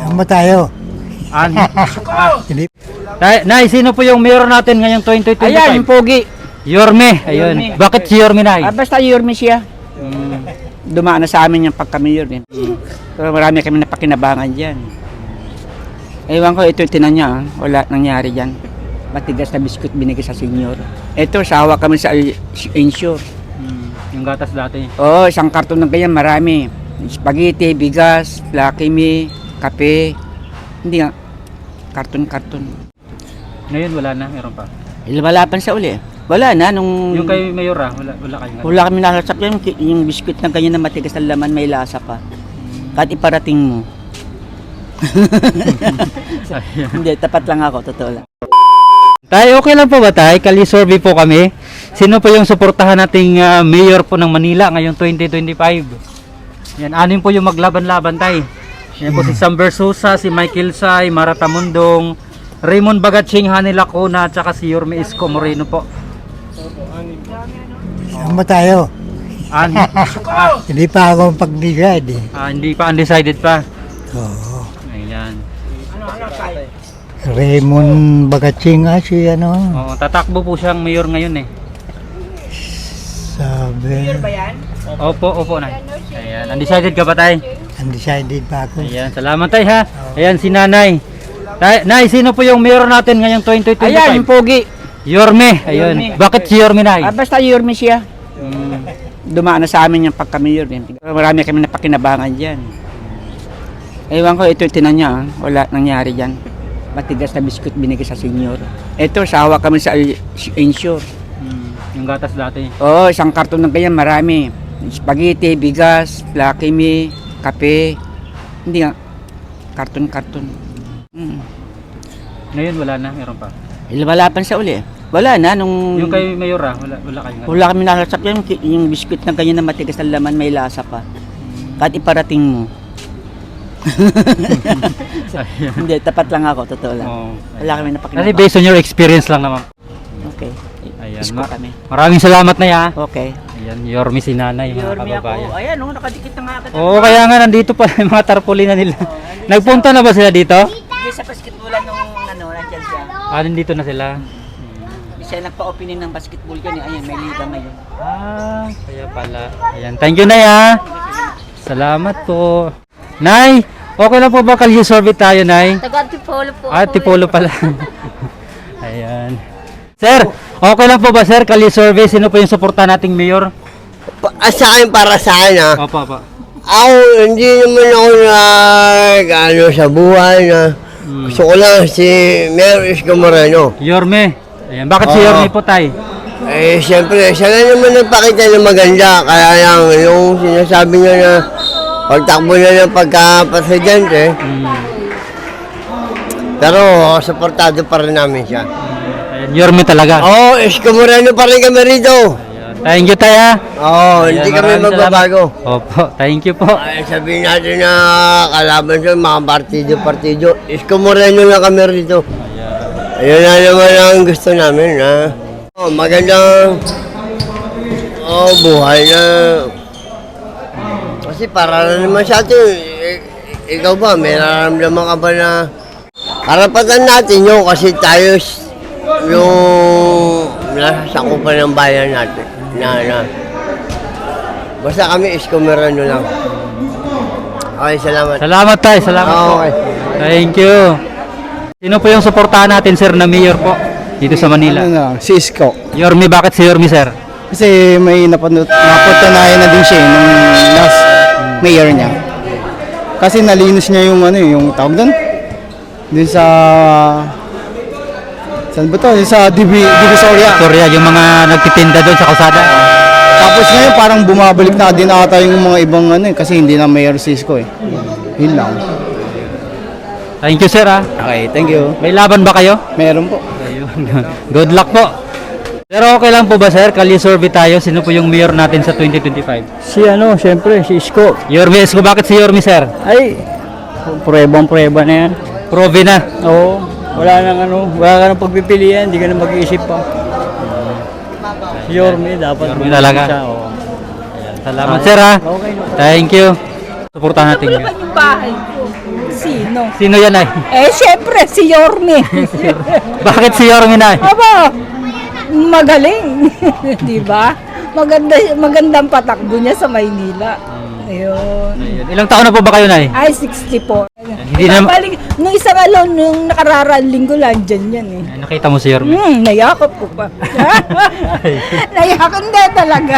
Sama tayo. Hindi. Nay, sino po yung mayor natin ngayong 2025? Ayan, yung pogi. Yorme, ayun. Bakit si Yorme, Nay? Basta Yorme siya. Dumaan na sa amin yung pagka-mayor din. Pero marami kami napakinabangan dyan. Ewan ko, ito tinan niya, wala nangyari dyan. Matigas na biskuit binigay sa senior. Ito, sawa kami sa insure. Yung gatas dati. Oo, isang karton ng ganyan, marami. Spaghetti, bigas, Lucky Me, kape. Hindi nga, karton-karton. Ngayon wala na, meron pa. Lumalapan sa uli. Wala na, nung... Yung kay mayor wala kayo. Wala kami nalasap yan, yung biskuit ng ganyan na matigas na laman, may lasa pa. Kahit iparating mo. Hindi, tapat lang ako, totoo lang. Tay, okay lang po ba tay? Kali-survey po kami. Sino po yung suportahan nating mayor po ng Manila ngayong 2025? Yan, anin po yung maglaban-laban tay. Yan po si Sam Versosa, si Michael Say, Mara Tamundong, Raymond Bagatsing, Hani Lacuna, at saka si Yorme Isko Moreno po. Sama tayo. Hindi pa ako pag-decide eh. Hindi pa undecided pa. Oo. Ayan. Raymond Bagatsing si ano. Oo, tatakbo po siyang mayor ngayon eh. Sabi. Opo na. Ayan, undecided ka ba tay? Undecided pa ako. Ayan, salamat tay ha. Ayan si Nanay. Nay, sino po yung mayor natin ngayong 2025? Ayan, yung pogi. Yorme, ayun. Bakit si Yorme, Nay? Basta Yorme siya. Dumaan na sa amin yung pagka-mayor din. Pero marami kami napakinabangan dyan. Ewan ko, ito tinan niya, wala nangyari dyan. Matigas na biskuit binigay sa senior. Ito, sawa kami sa insure. Yung gatas dati. Oo, isang karton ng ganyan, marami. Spaghetti, bigas, Lucky Me, kape. Hindi nga, karton-karton. Ngayon wala na, meron pa. Lumalapan sa uli. Wala na, nung... Yung kay mayor wala kayo. Wala kami nalasap yan, yung biskuit ng ganyan na matigas na laman, may lasa pa. Kahit iparating mo. Hindi, tapat lang ako, totoo lang. Wala kami Kasi napakinabangan. based on your experience lang naman. Okay. Ayan. Isko kami. Maraming salamat na ya. Okay. Ayan, Yorme si Nanay, mga Yorme ako. kababayan. Ayan, nakadikit na nga ako. Oo, kaya nga nandito pa yung mga tarpaulin na nila. Nagpunta na ba sila dito? Hindi sa basketballan nung nandyan siya. Nandito na sila. Siya nagpa-opening ng basketball yun eh. Ayan, may liga ngayon. Kaya pala. Ayan, thank you Nay ha. Salamat po. Nay, okay lang po ba kali-survey tayo, Nay? Taga-Antipolo po. Tipolo pala. Ayan. Sir, okay lang po ba sir, kali-survey, sino po yung suportahan nating mayor? Sa akin, para sa akin ha. Opo. Ako, hindi naman ako ano sa buhay na gusto ko lang si Mayor Isko Moreno. Yorme. Ayan, bakit si Yorme po tay? Eh, siyempre, siya na naman nagpakita ng maganda. Kaya lang, yung sinasabi niya na pagtakbo niya ng pagka-presidente, pero suportado pa rin namin siya. Ayan, Yorme talaga. Oo, Isko Moreno pa rin kami rito. Thank you tay ha. Oo, hindi kami maraming magbabago. salamat. Opo, thank you po. Ay, sabihin natin na kalaban sa mga partido. Isko Moreno na kami rito. Ayun na naman ang gusto namin, ha? Oh, magandang buhay na. Kasi para na naman sa atin, ikaw ba, may nararamdaman ka ba na karapatan natin yun kasi tayo yung nasa sakupan ng bayan natin. Basta kami Isko Moreno lang. Okay, salamat. Salamat tay, salamat po. Okay. Thank you. Sino po yung suportahan natin sir na mayor po dito sa Manila? Si Isko. Yorme, bakit si Yorme sir? Kasi may napatunayan na din siya nung last mayor niya. Kasi nalinis niya yung yung tawag doon. Doon sa saan ba to? Sa Divisoria. Victoria, yung mga nagtitinda doon sa kalsada. Tapos ngayon parang bumabalik na din ata yung mga ibang kasi hindi na mayor si Isko eh. Yun lang. Thank you sir ha. Okay, thank you. May laban ba kayo? Meron po. Good luck po. Pero okay lang po ba sir? Kali-survey tayo. Sino po yung mayor natin sa 2025? Siyempre, si Isko. Yorme Isko. Bakit si Yorme sir? Ay, pruebang-prueba na yan. Prove na. Oo, wala ka nang pagpipilian, hindi ka na mag-iisip pa. Si Yorme, dapat Yorme talaga. siya, oo. Salamat sir ha. Okay. Thank you. Suportahan natin yun. Yung bahay ko. Si Sino? Sino yan ay? Syempre, si Yorme. Bakit si Yorme na? Aba, magaling. Di ba? Magandang patakbo niya sa Maynila. Ayun. Ilang taon na po ba kayo, Nay? Ay, 60 po. Hindi na- Nung isang nung nakararaan linggo lang, dyan yan eh. Nakita mo si Yorme? Nayakap ko pa. Nayakap, hindi talaga.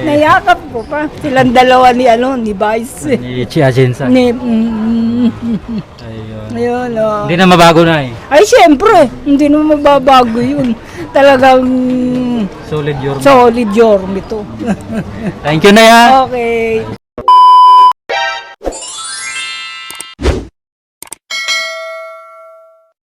Nayakap ko pa. Silang dalawa ni Vice. Ni Chia Jensen. Ayun, oh. Hindi na mabago na eh. Ay, syempre, hindi naman mababago yun. Talagang Solid Yorme. solid Yorme to. Thank you, Nay. Okay.